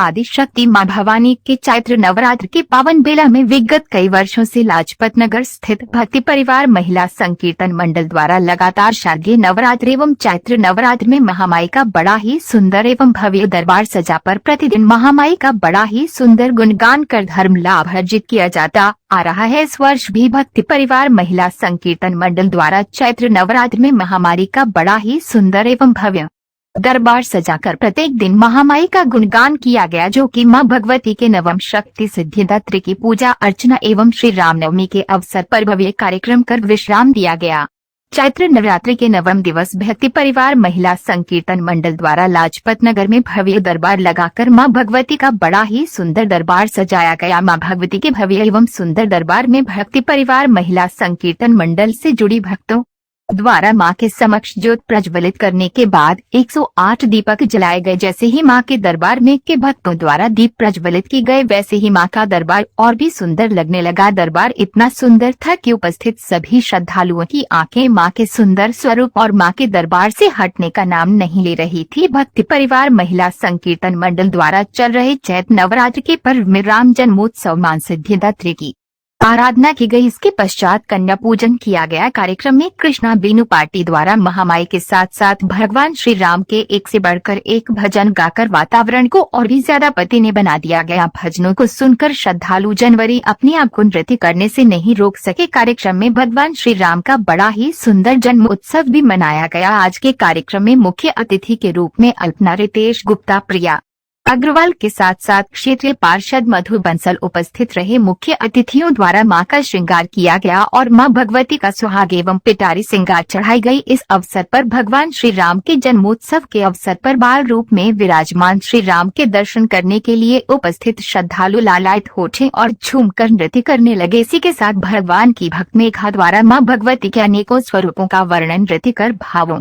आदि शक्ति मां भवानी के चैत्र नवरात्र के पावन बेला में विगत कई वर्षों से लाजपत नगर स्थित भक्ति परिवार महिला संकीर्तन मंडल द्वारा लगातार शारदीय नवरात्र एवं चैत्र नवरात्र में महामाई का बड़ा ही सुंदर एवं भव्य दरबार सजा पर प्रतिदिन महामाई का बड़ा ही सुंदर गुणगान कर धर्म लाभ अर्जित किया जाता आ रहा है। इस वर्ष भी भक्ति परिवार महिला संकीर्तन मंडल द्वारा चैत्र नवरात्र में महामाई का बड़ा ही सुंदर एवं भव्य दरबार सजाकर प्रत्येक दिन महामाई का गुणगान किया गया, जो कि मां भगवती के नवम शक्ति सिद्धिदात्री की पूजा अर्चना एवं श्री रामनवमी के अवसर पर भव्य कार्यक्रम कर विश्राम दिया गया। चैत्र नवरात्रि के नवम दिवस भक्ति परिवार महिला संकीर्तन मंडल द्वारा लाजपत नगर में भव्य दरबार लगाकर मां भगवती का बड़ा ही सुंदर दरबार सजाया गया। मां भगवती के भव्य एवं सुंदर दरबार में भक्ति परिवार महिला संकीर्तन मंडल से जुड़ी भक्तों द्वारा मां के समक्ष ज्योत प्रज्वलित करने के बाद 108 दीपक जलाए गए। जैसे ही मां के दरबार में के भक्तों द्वारा दीप प्रज्वलित की गए, वैसे ही मां का दरबार और भी सुंदर लगने लगा। दरबार इतना सुंदर था कि उपस्थित सभी श्रद्धालुओं की आंखें मां के सुंदर स्वरूप और मां के दरबार से हटने का नाम नहीं ले रही थी। भक्ति परिवार महिला संकीर्तन मंडल द्वारा चल रहे चैत्र नवरात्र के पर्व में राम जन्मोत्सव मां सिद्धिदात्री की आराधना की गई। इसके पश्चात कन्या पूजन किया गया। कार्यक्रम में कृष्णा बीनू पार्टी द्वारा महामाई के साथ साथ भगवान श्री राम के एक से बढ़कर एक भजन गाकर वातावरण को और भी ज्यादा पति ने बना दिया गया। भजनों को सुनकर श्रद्धालु जनवरी अपने आप को नृत्य करने से नहीं रोक सके। कार्यक्रम में भगवान श्री राम का बड़ा ही सुंदर जन्म उत्सव भी मनाया गया। आज के कार्यक्रम में मुख्य अतिथि के रूप में अल्पना, रितेश गुप्ता, प्रिया अग्रवाल के साथ साथ क्षेत्रीय पार्षद मधु बंसल उपस्थित रहे। मुख्य अतिथियों द्वारा मां का श्रृंगार किया गया और मां भगवती का सुहाग एवं पिटारी श्रृंगार चढ़ाई गई। इस अवसर पर भगवान श्री राम के जन्मोत्सव के अवसर पर बाल रूप में विराजमान श्री राम के दर्शन करने के लिए उपस्थित श्रद्धालु लालायित हो उठे और झूमकर नृत्य करने लगे। इसी के साथ भगवान की भक्त मेघा द्वारा मां भगवती के अनेकों स्वरूपों का वर्णन नृत्य कर भावों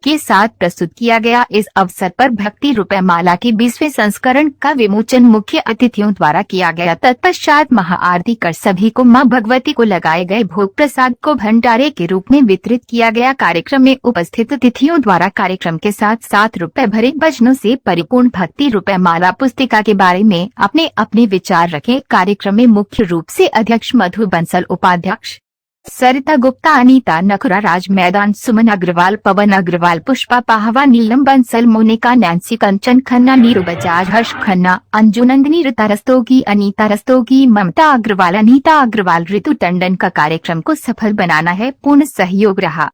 के साथ प्रस्तुत किया गया। इस अवसर पर भक्ति रुपए माला के 20वें संस्करण का विमोचन मुख्य अतिथियों द्वारा किया गया। तत्पश्चात महाआरती कर सभी को मां भगवती को लगाए गए भोग प्रसाद को भंडारे के रूप में वितरित किया गया। कार्यक्रम में उपस्थित अतिथियों द्वारा कार्यक्रम के साथ 7 रुपए भरे भजनों से परिपूर्ण भक्ति रुपए माला पुस्तिका के बारे में अपने अपने विचार रखे। कार्यक्रम में मुख्य रूप से अध्यक्ष मधु बंसल, उपाध्यक्ष सरिता गुप्ता, अनीता नखरा, राज मैदान, सुमन अग्रवाल, पवन अग्रवाल, पुष्पा पाहवा, नीलम बंसल, मोनिका, नैन्सी, कंचन खन्ना, नीरू बजाज, हर्ष खन्ना, अंजू नंदिनी, ऋता रस्तोगी, अनीता रस्तोगी, ममता अग्रवाल, अनीता अग्रवाल, ऋतु टंडन का कार्यक्रम को सफल बनाना है पूर्ण सहयोग रहा।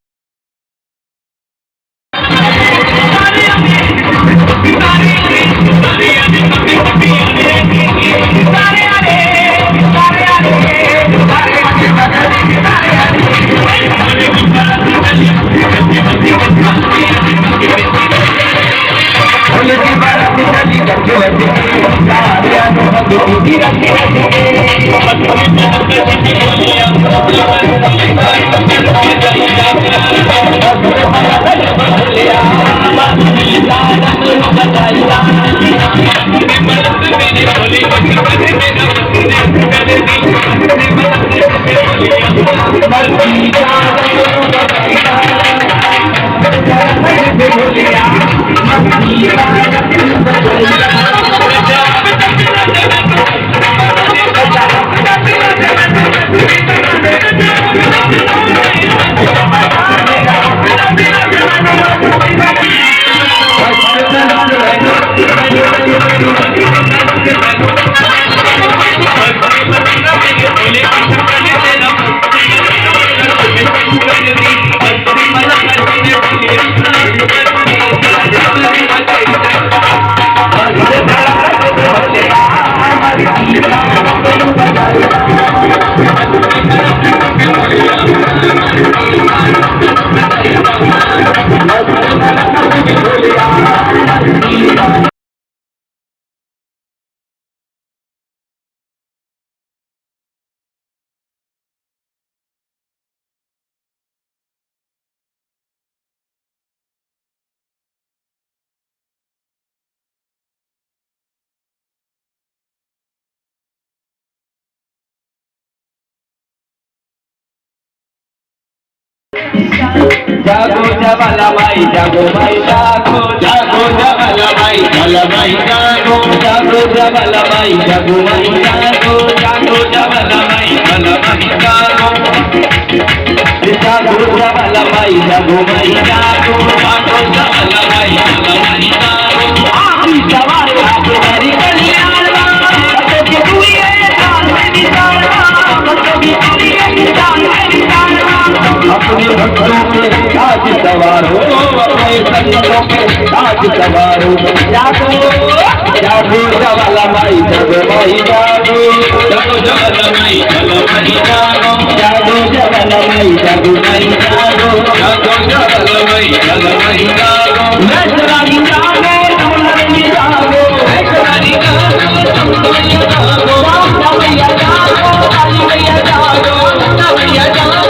Hare जागो जवाला माई जागो माई जागो जागो जवाला माई जवाला माई जागो जागो जवाला माई जागो माई जागो जागो जवाला माई जवाला माई जागो जागो जवाला माई जागो माई जागो जागो जवाला माई जवाला माई जागो आखिरी सवार आपको मेरी कल्याण तो कि तू ये जान मेरी जान तो कि तू ये जान मेरी जान अपने भक्तों के साथ सवार हो अपने संतों के साथ सवार हो जागो जागो जवाला माई जागो माई जागो जागो जवाला माई जागो माई जागो जागो जवाला माई जागो माई जागो जागो जवाला माई जागो माई जागो मैं रानी जागो तुमने जागो मैं रानी जागो तुमने जागो भैया जागो भैया जागो भैया जागो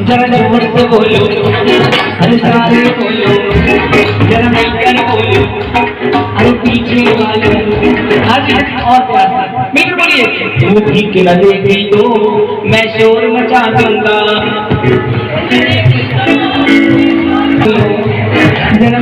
जरा जोर से बोलो अरे सारे बोलो जरा मिलकर बोलो अरे पीछे वाले आज और प्यार से मिलकर बोलिए तू ठीक लगेगी तो मैं शोर मचा दूंगा जरा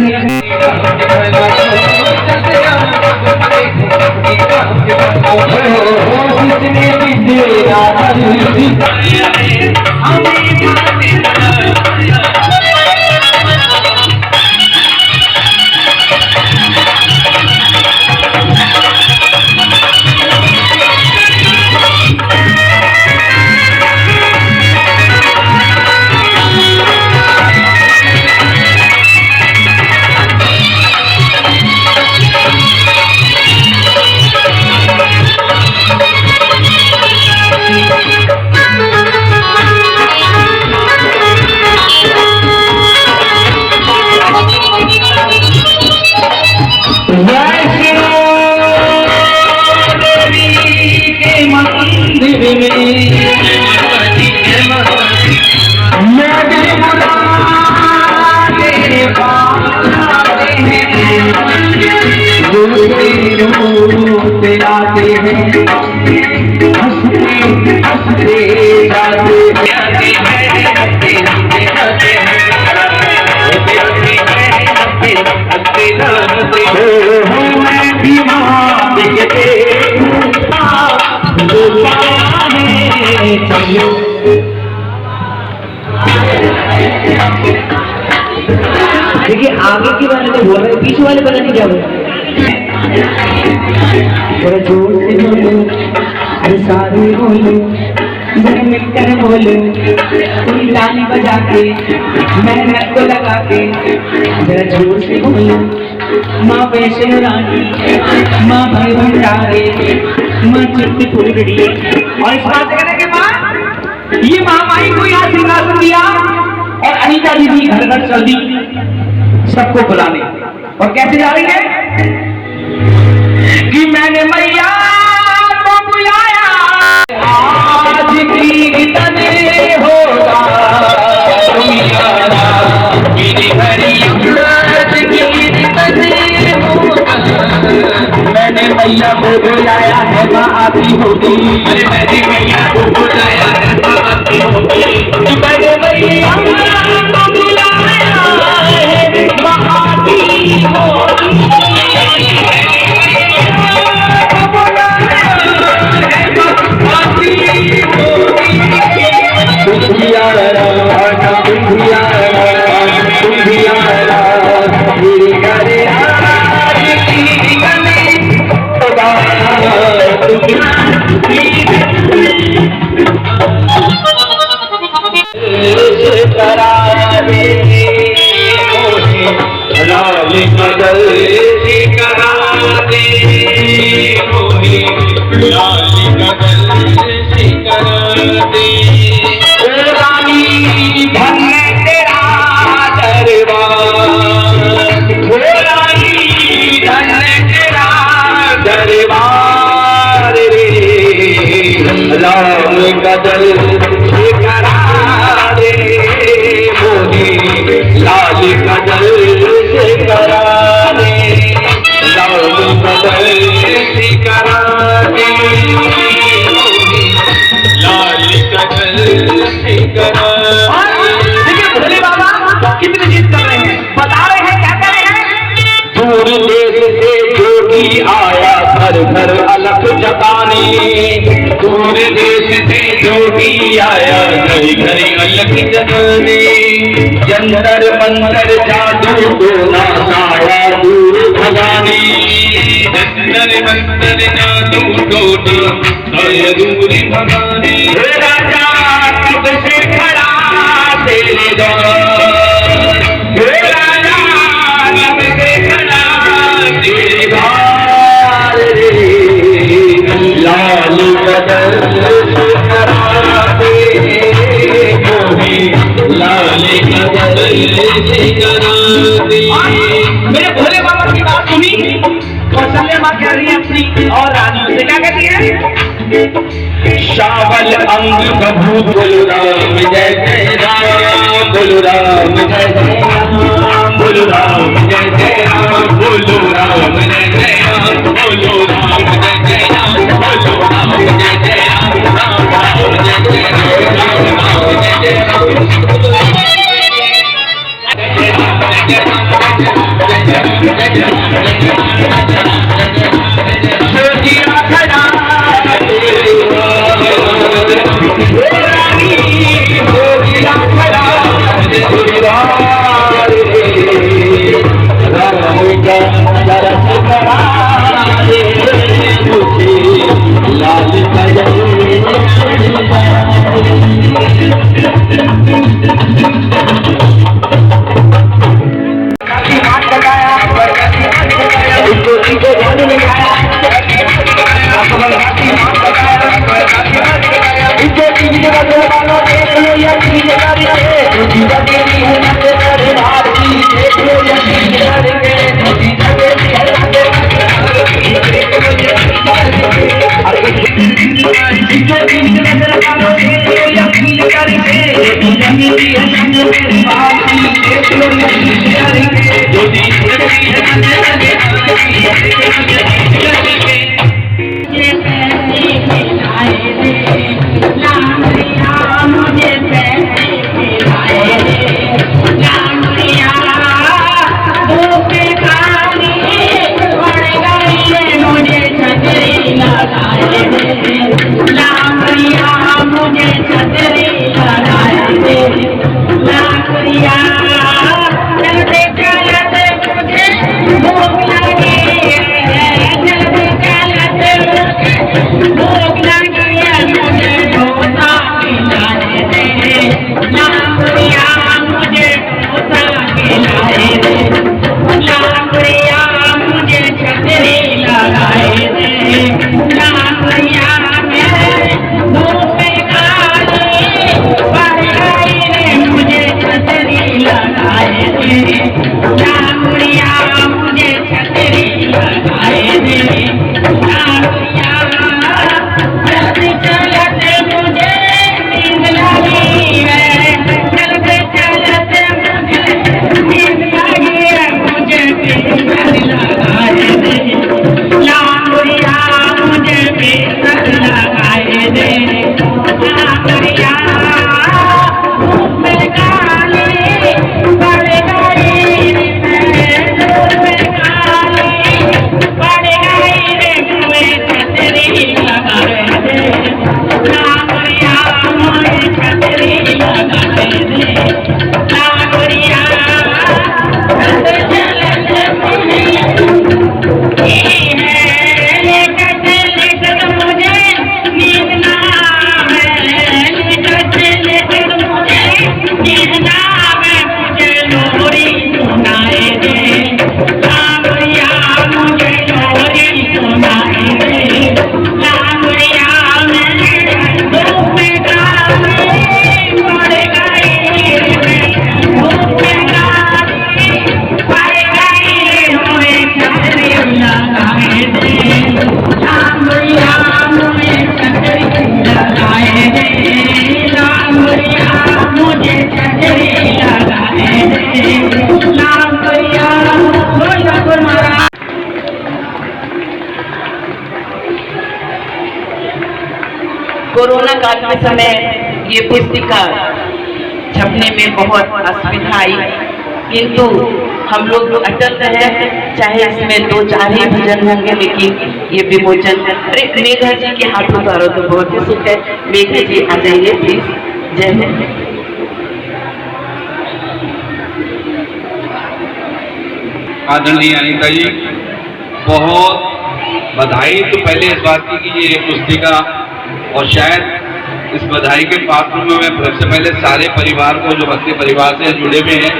देखिए आगे की वाले तो बोल रहे पीछे वाले पता नहीं क्या बोल रहे जोर से बोलो अरे सारे बोलो जरा मिलकर बोलो पूरी ताली बजा के मेहनत को लगा के जरा जोर से बोलो माँ वैष्णो रानी माँ भाई भंडारे माँ चित्त फुलगड़ी और इस बात कहने के बाद ये महामाई को यहाँ सिंहासन दिया और अनीता दीदी घर घर चल दी सबको बुलाने और कैसे जा रही है कि मैंने मैया को बुलाया आज कीर्तन होगा मेरी हरी अमृत कीर्तन होगा मैंने मैया को बुलाया है माँ आती होगी अरे मैंने मैया को बुलाया है माँ आती होगी मैंने मैया को बुलाया है माँ आती होगी Oh करा दे लाल कदल से करा दे मोहे लाल कदल से करा दे ओ रानी धन्य तेरा दरबार ओ रानी धन्य तेरा दरबार रे लाल कदल से करा दे मोहे लाल कदल से करा दे लाल कदल से करा दे लाल कदल से करा देखिए भोले बाबा कितनी जिद कर रहे हैं, बता रहे हैं क्या कर रहे हैं। दूर देश से जोगी आया घर घर अलख जगाने दूर देश से जोगी आया घर घर अलख जगाने जंतर मंतर जादू टोना साया दूर भगाने जंतर मंतर जादू टोना साया दूर भगाने राजा कब से खड़ा तेरे द्वार राजा कब से खड़ा तेरे द्वार रे लाल कदल से करा दे मोहे लाल कदल से करा दे मेरे भोले बाबा की बात सुनी कौशल्या माँ कह रही है अपनी और रानी से क्या कहती है। शावल अंग प्रभु बोलो राम जय जय राम बोलो राम जय जय राम बोलो राम जय जय राम बोलो राम जय जय राम बोलो राम जय जय राम बोलो राम जय जय राम राम राम जय जय राम राम राम जय जय राम लाल कोरोना काल के समय ये पुस्तिका छपने में बहुत असुविधा आई, किंतु हम लोग अटल रहे, चाहे इसमें 2-4 ही भजन होंगे, लेकिन ये विमोचन। अरे मेघा जी के हाथों द्वारा तो बहुत ही सुख है। मेघा जी आ जाइए प्लीज। जय हिंद। आदरणीय अनीता जी, बहुत बधाई तो पहले इस बात की कि ये पुस्तिका, और शायद इस बधाई के पात्र में मैं सबसे पहले सारे परिवार को, जो भक्ति परिवार से जुड़े हुए हैं,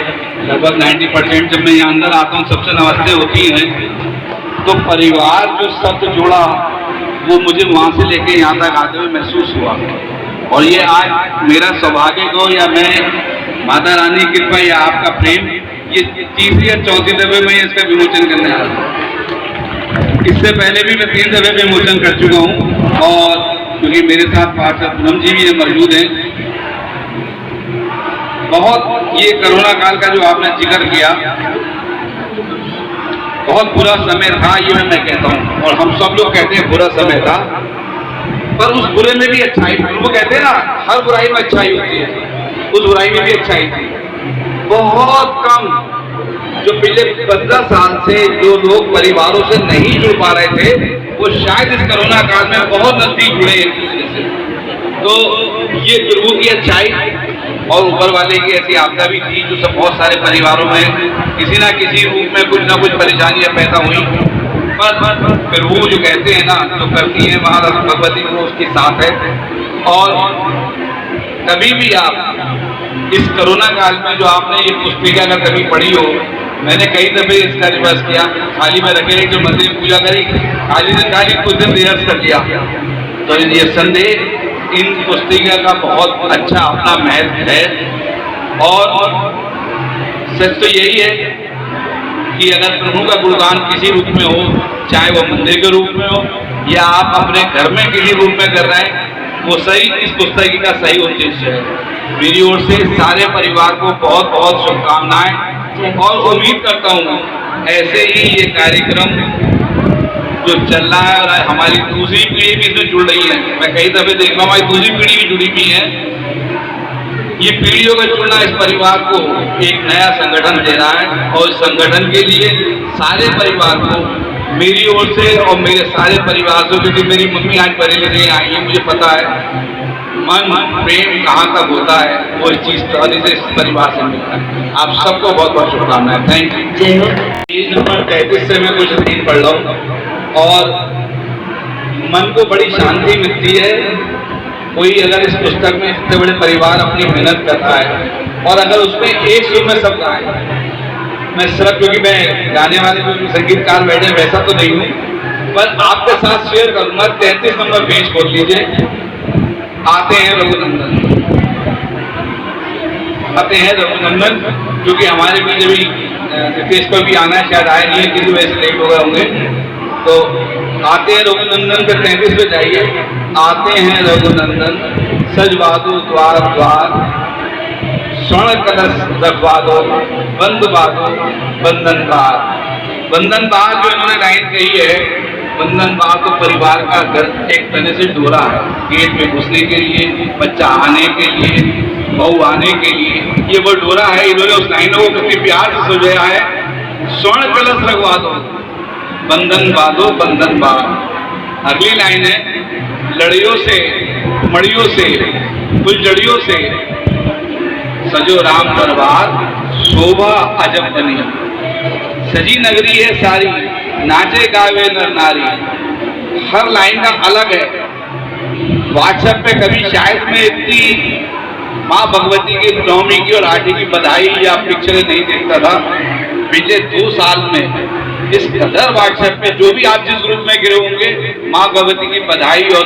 लगभग 90% जब मैं यहाँ अंदर आता हूँ सबसे नमस्ते होती हैं। तो परिवार जो शब्द जोड़ा वो मुझे वहाँ से लेके यहाँ तक आते हुए महसूस हुआ, और ये आज मेरा सौभाग्य को, या मैं माता रानी की कृपा या आपका प्रेम, ये तीसरी या चौथी दफे मैं इसका विमोचन करने आ रहा हूँ। इससे पहले भी मैं 3 दफे विमोचन कर चुका हूँ, और क्योंकि मेरे साथ पार्षद पूनम जी भी मौजूद हैं। बहुत ये कोरोना काल का जो आपने जिक्र किया, बहुत बुरा समय था, ये मैं कहता हूँ, और हम सब लोग कहते हैं बुरा समय था, पर उस बुरे में भी अच्छाई, वो कहते हैं ना हर बुराई में अच्छाई होती है, उस बुराई में भी अच्छाई थी। बहुत कम जो पिछले 15 साल से जो लोग परिवारों से नहीं जुड़ पा रहे थे, वो शायद इस कोरोना काल में बहुत नजदीक जुड़े एक दूसरे से। तो ये गुरु की अच्छाई और ऊपर वाले की ऐसी आपदा भी थी, जो सब बहुत सारे परिवारों में किसी ना किसी रूप में कुछ ना कुछ परेशानियां पैदा हुई, पर फिर वो जो कहते हैं ना, जो करती है महाराज भगवती, वो उसके साथ है। और कभी भी आप इस कोरोना काल में जो आपने ये पुस्तिका अगर कभी पढ़ी हो, मैंने कई दफे इसका रिवर्स किया, थाली में रखे जो मंदिर में पूजा करी, खाली दिन खाली कुछ दिन रिवर्स कर लिया। तो ये संदेह इन पुस्तिका का बहुत अच्छा अपना महत्व है, और सच तो यही है कि अगर प्रभु का गुणगान किसी रूप में हो, चाहे वो मंदिर के रूप में हो या आप अपने घर में किसी रूप में कर रहे हैं, वो सही इस पुस्तक का सही उद्देश्य है। मेरी ओर से सारे परिवार को बहुत बहुत शुभकामनाएं, और उम्मीद करता हूँ ऐसे ही ये कार्यक्रम जो चल रहा है, और हमारी दूसरी पीढ़ी भी इसमें जुड़ रही है। मैं कई दफे देख रहा हूँ हमारी दूसरी पीढ़ी भी जुड़ी हुई है। ये पीढ़ियों का जुड़ना इस परिवार को एक नया संगठन दे रहा है, और इस संगठन के लिए सारे परिवार को मेरी ओर से और मेरे सारे परिवार से, क्योंकि मेरी मम्मी आज बरेली से आई है, मुझे पता है मन प्रेम कहाँ तक होता है, वो इस चीज से इस परिवार से मिलता है। आप सबको बहुत बहुत शुभकामनाएं। Thank you. पेज नंबर 33 से मैं कुछ दिन पढ़ रहा हूँ, और मन को बड़ी शांति मिलती है। कोई अगर इस पुस्तक में इतने बड़े परिवार अपनी मेहनत करता है, और अगर उसमें एक सुर में सब गाए, मैं सिर्फ क्योंकि मैं गाने वाले जो संगीतकार बैठे वैसा तो नहीं हूँ, पर आपके साथ शेयर करूंगा। 33 नंबर पेज खोल लीजिए। आते हैं रघुनंदन, आते हैं रघुनंदन, क्योंकि हमारे बीच अभी नितेश को भी आना है, शायद आए नहीं है, किसी वजह से लेट हो गए होंगे। तो आते हैं रघुनंदन पे 33 पे जाइए। आते हैं रघुनंदन, सजवा दो द्वार द्वार, स्वर्ण कलश रखवा दो, बंद बादो बंधन बार। बंधन बार जो इन्होंने लाइन कही है, बंधन बार तो परिवार का घर एक तरह से डोरा है, गेट में घुसने के लिए, बच्चा आने के लिए, बहू आने के लिए, ये वो डोरा है। इन्होंने उस लाइनों को कितनी प्यार से सजाया है। स्वर्ण कलश रखवा दो, बंधन बांधो बंधन बार। अगली लाइन है, लड़ियों से मड़ियों से फुलझड़ियों से सजो राम दरबार, शोभा अजब बनी। सजी नगरी है सारी, नाचे गावे नर नारी। हर लाइन का अलग है। व्हाट्सएप पे कभी शायद मैं इतनी माँ भगवती की नवमी की और आठवीं की बधाई या पिक्चरें नहीं देखता था। पिछले 2 साल में इस कदर व्हाट्सएप पे जो भी आप जिस ग्रुप में गिरे होंगे, माँ भगवती की बधाई और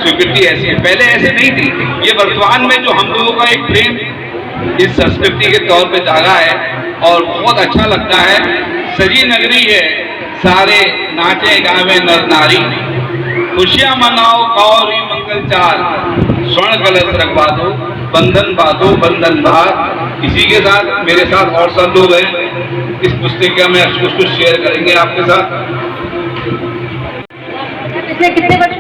स्वीकृति ऐसी है। पहले ऐसे नहीं थी। ये वर्तमान में जो हम लोगों का एक प्रेम इस संस्कृति के तौर पे जागा है, और बहुत अच्छा लगता है। सजी नगरी है सारे, नाचे गावे नर नारी, खुशियां मनाओ गौरी मंगल चार, स्वर्ण कलश रखवा दो, बंधन बांधो बंधन बार। इसी के साथ मेरे साथ और सब लोग हैं, इस पुस्तिका में कुछ शेयर करेंगे आपके साथ। कितने वर्ष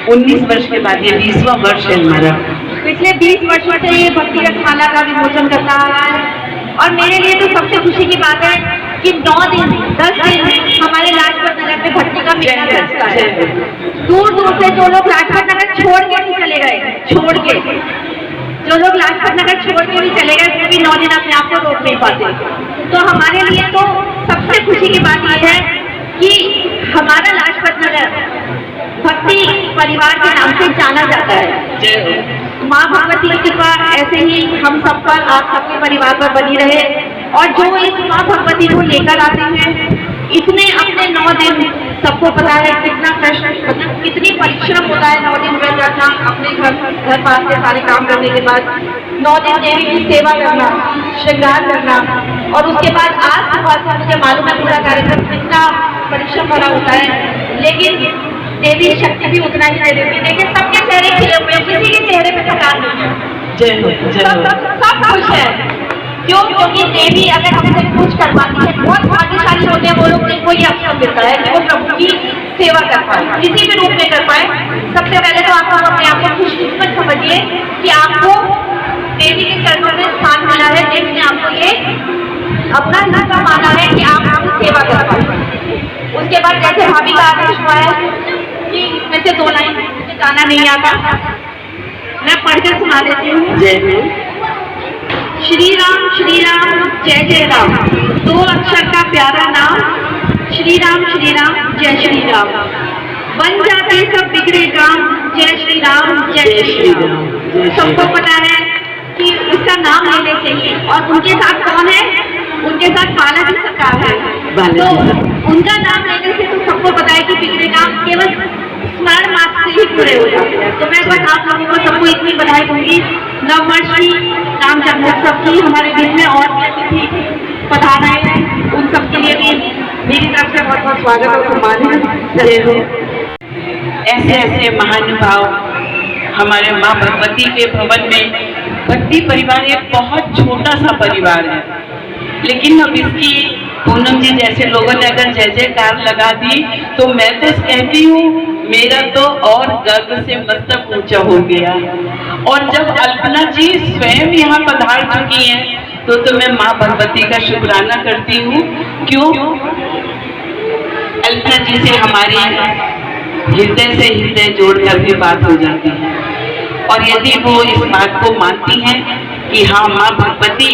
19 वर्ष के बाद ये 20वां वर्ष है हमारा। पिछले 20 वर्षों से ये भक्ति रथमाला का विमोचन करता आ रहा है और मेरे लिए तो सबसे खुशी की बात है कि 9 दिन 10 दिन हमारे लाजपत नगर में भक्ति का मेला लगता है। दूर दूर से जो लोग लाजपत नगर छोड़ के भी चले गए, जो लोग लाजपत नगर छोड़ के भी चले गए वो भी 9 दिन अपने आप को रोक नहीं पाते। तो हमारे लिए तो सबसे खुशी की बात यह है कि हमारा लाजपत नगर भक्ति परिवार के नाम से जाना जाता है। माँ भगवती की कृपा ऐसे ही हम सब पर, आप सबके परिवार पर बनी रहे और जो इस माँ भगवती को लेकर आते हैं इतने अपने 9 दिन, सबको पता है कितना कष्ट, मतलब कितनी परिश्रम होता है 9 दिन व्रत रखना, अपने घर पास के सारे काम करने के बाद 9 दिन देवी की सेवा करना, श्रृंगार करना और उसके बाद आज सुबह से मुझे मालूम है पूरा कार्यक्रम कितना परिश्रम भरा होता है, लेकिन देवी शक्ति भी उतना ही दे देती है। देखिए सबके चेहरे खिले हुए, किसी के चेहरे पे थकान नहीं है, सब खुश है। क्यों? क्योंकि देवी अगर हमसे कुछ करवाती है, बहुत भाग्यशाली होते हैं वो लोग जिनको ये अवसर मिलता है कि वो प्रभु की सेवा कर पाए, किसी भी रूप में कर पाए। सबसे पहले तो आप अपने आप को खुशकिस्मत समझिए कि आपको देवी के चरणों में स्थान मिला है, देवी ने आपको ये अपना हिस्सा माना है कि आप आपकी सेवा कर पाए। उसके बाद जैसे भाभी का आदेश हुआ है कि इसमें से 2 लाइन मुझे गाना नहीं आता, मैं पढ़ के सुना देती हूँ। श्री राम जय जय राम, 2 अक्षर का प्यारा नाम, श्री राम जय श्री राम, बन जाते सब बिगड़े काम, जय श्री राम जय श्री राम। सबको पता है कि उसका नाम लेने से ही, और उनके साथ कौन है? उनके साथ बालाजी सरकार है, तो उनका नाम लेने से तो सबको पता है कि बिगड़े काम केवल स्मरण मात्र से ही पूरे हो जाते हैं। तो मैं बस आप लोगों को सबको इतनी बधाई दूंगी नववर्ष की, राम जन्मोत्सव की। हमारे बीच में और भी अतिथि पधार रहे हैं, उन सबके लिए भी मेरी तरफ से बहुत बहुत स्वागत और सम्मान है। ऐसे ऐसे महानुभाव हमारे माँ भगवती के भवन में। भक्ति परिवार एक बहुत छोटा सा परिवार है, लेकिन अब इसकी पूनम जी जैसे लोगों ने अगर जय जयकार लगा दी तो मैं तो कहती हूँ मेरा तो और गर्व से मस्तक ऊंचा हो गया। और जब अल्पना जी स्वयं यहाँ पधार चुकी हैं तो मैं माँ भगवती का शुक्राना करती हूँ। क्यों? अल्पना जी से हमारी हृदय से हृदय जोड़कर भी बात हो जाती है, और यदि वो इस बात को मानती हैं कि हाँ माँ भगवती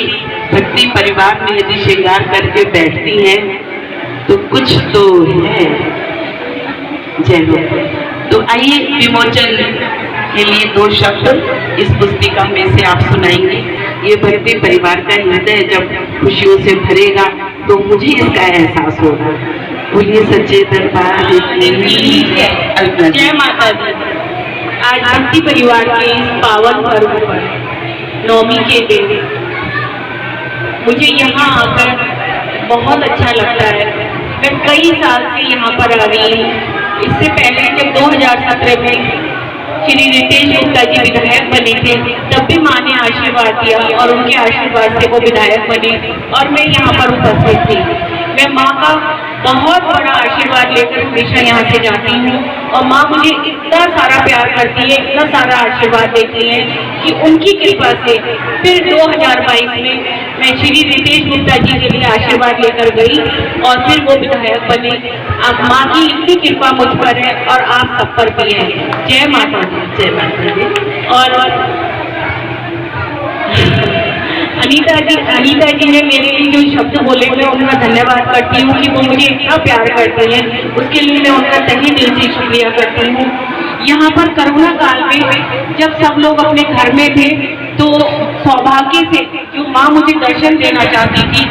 भक्ति परिवार में यदि श्रृंगार करके बैठती हैं तो कुछ तो है। जय हो। तो आइए विमोचन के लिए 2 शब्द इस पुस्तिका में से आप सुनाएंगे। ये भक्ति परिवार का हृदय जब खुशियों से भरेगा तो मुझे इसका एहसास होगा। बोलिए सच्चे दरबार की जय माता दी। आज भक्ति परिवार के इस पावन पर्व पर नवमी के दिन मुझे यहाँ आकर बहुत अच्छा लगता है। मैं कई साल से यहाँ पर आ रही हूँ। इससे पहले जब 2017 में श्री रितेश गुप्ता जी विधायक बने थे तब भी माँ ने आशीर्वाद दिया और उनके आशीर्वाद से वो विधायक बने और मैं यहाँ पर उपस्थित थी। मैं माँ का बहुत बड़ा आशीर्वाद लेकर हमेशा यहाँ से जाती हूँ और माँ मुझे इतना सारा प्यार करती है, इतना सारा आशीर्वाद देती है कि उनकी कृपा से फिर 2022 में मैं श्री रितेश गुप्ता जी के लिए आशीर्वाद लेकर गई और फिर वो विधायक बने। अब माँ की इतनी कृपा मुझ पर है और आप सब पर भी है। जय माता दी। जय माता दी। और अनीता जी ने मेरे लिए जो शब्द बोले मैं उनका धन्यवाद करती हूँ कि वो मुझे इतना प्यार करती हैं, उसके लिए मैं उनका तहे दिल से शुक्रिया करती हूँ। यहाँ पर कोरोना काल में जब सब लोग अपने घर में थे तो सौभाग्य से जो माँ मुझे दर्शन देना चाहती थी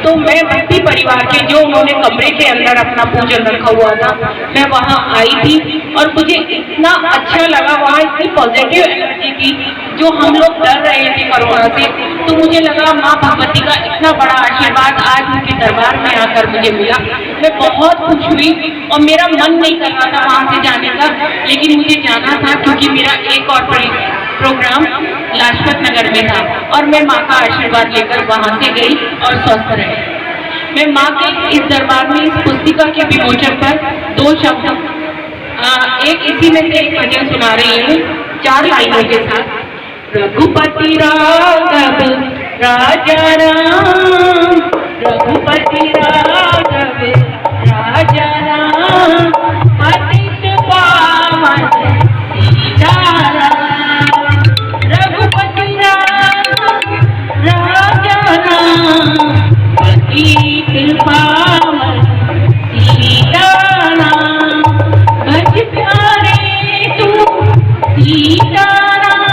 तो मैं भक्ति परिवार के जो उन्होंने कमरे के अंदर अपना पूजन रखा हुआ था मैं वहाँ आई थी और मुझे इतना अच्छा लगा। वहाँ इतनी पॉजिटिव एनर्जी थी, जो हम लोग डर रहे थे कोरोना से, तो मुझे लगा माँ भगवती का इतना बड़ा आशीर्वाद आज उनके दरबार में आकर मुझे मिला। मैं बहुत खुश हुई और मेरा मन नहीं कर रहा था वहाँ से जाने का, लेकिन मुझे जाना था क्योंकि मेरा एक और प्रोग्राम लाजपत नगर में था और मैं माँ का आशीर्वाद लेकर वहाँ से गई और स्वस्थ रही। मैं माँ के इस दरबार में इस पुस्तिका के विमोचन पर 2 शब्द एक इसी में से एक भजन सुना रही हूँ 4 लाइनों के साथ। रघुपति राघव राजा राम, रघुपति राघव राजा राम, पतित पावन सीताराम। रघुपति राघव राजा राम, पतित पावन सीताराम। भज प्यारे तू सीताराम,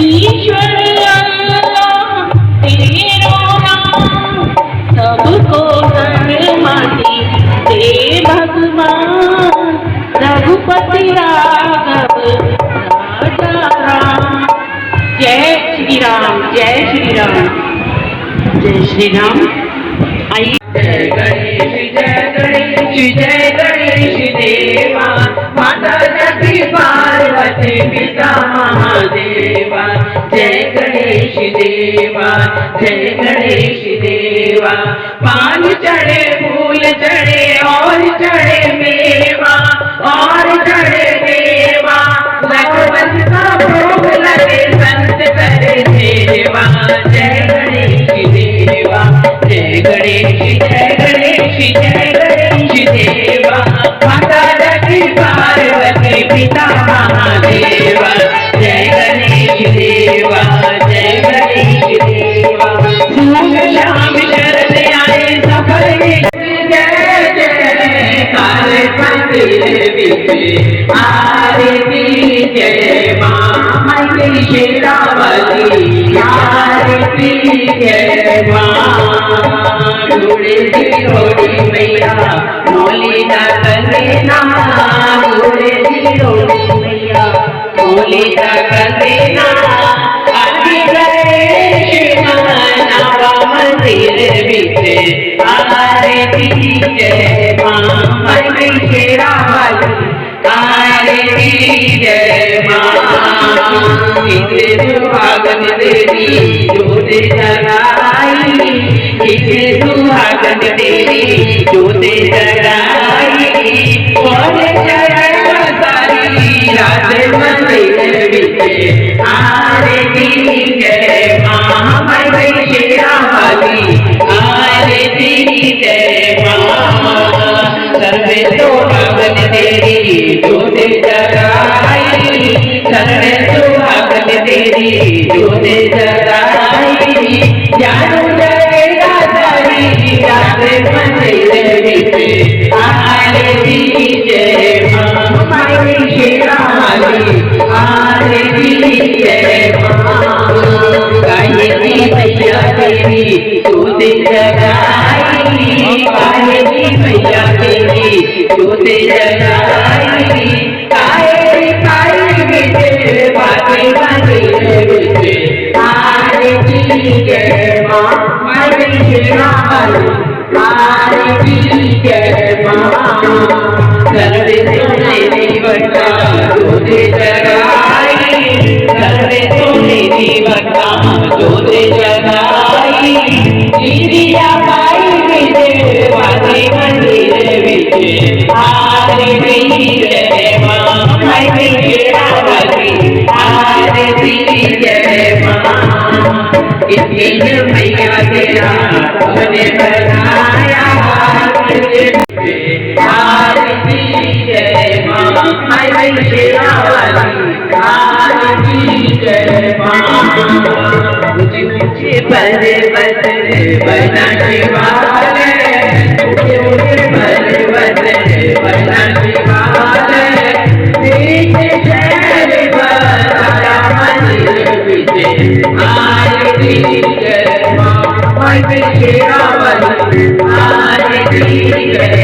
ईश्वर अल्लाह तेरो नाम, सबको सन्मति दे भगवान। रघुपति राघव राजा राम। जय श्री राम, जय श्री राम, जय श्री राम। आइए। जय गणेश जय गणेश जय गणेश देवा, माता सती पार्वती पिता महादेवा। जय गणेश देवा, जय गणेश देवा। पान चढ़े फूल चढ़े और चढ़े मेवा, और चढ़े देवा। लखपत का भोग लगे संत करे सेवा। जय गणेश देवा, जय गणेश जय गणेश जय गणेश देवा। माता सती पार्वती पिता महादेवा। जय गणेश देवा, जय गणेश देवा। सुबह शाम शरण आए सफल जय जय कार मंदिर विच आरती। जय मां शेरावली आरती। जय मां ढूढ़े ढोड़ी मैया मोली ना करे ना, ढूढ़े ढोड़ी मैया मोली ना करे ना। आदि गणेश मनावा मंदिर विच आरती। जय मां शेरावली आरती। जय मां इसे सुहागन तेरी जोत जगाई, इसे सुहागन तेरी जोत जगाई। और चरण सारी रात मंदिर विच आरती। जय मां शेरावली आरती। जय मां सर्वे सुहागन तेरी जोत जगाई, सर्वे सुहागन तेरी जोत जगाई। जानू जगेगा सारी रात मंदिर विच आरती। जय मां शेरावली आरती। जय मां गायत्री मैया तेरी जोत जगाई, गायत्री मैया तेरी जोत जगाई। काहे काहे विच बाते मंदिर विच आरती। जय मां शेरावली आरती। जय मां सर्वे सोने दीवटा जोत जगाई, सर्वे सोने दीवटा जोत जगाई। दीदिया पाई विच बाते मंदिर विच आरती। जय मां शेरावली आरती। जय मां इतनी मैया तेरा तुमने बनाया आरती। जय मां शेरावली आरती। जय मां ऊंचे ऊंचे पर्वत बनाने वाले, ऊंचे ऊंचे पर्वत बनाने वाले। शहर बनाया मंदिर विच आरती। जय मां शेरावली आरती। जय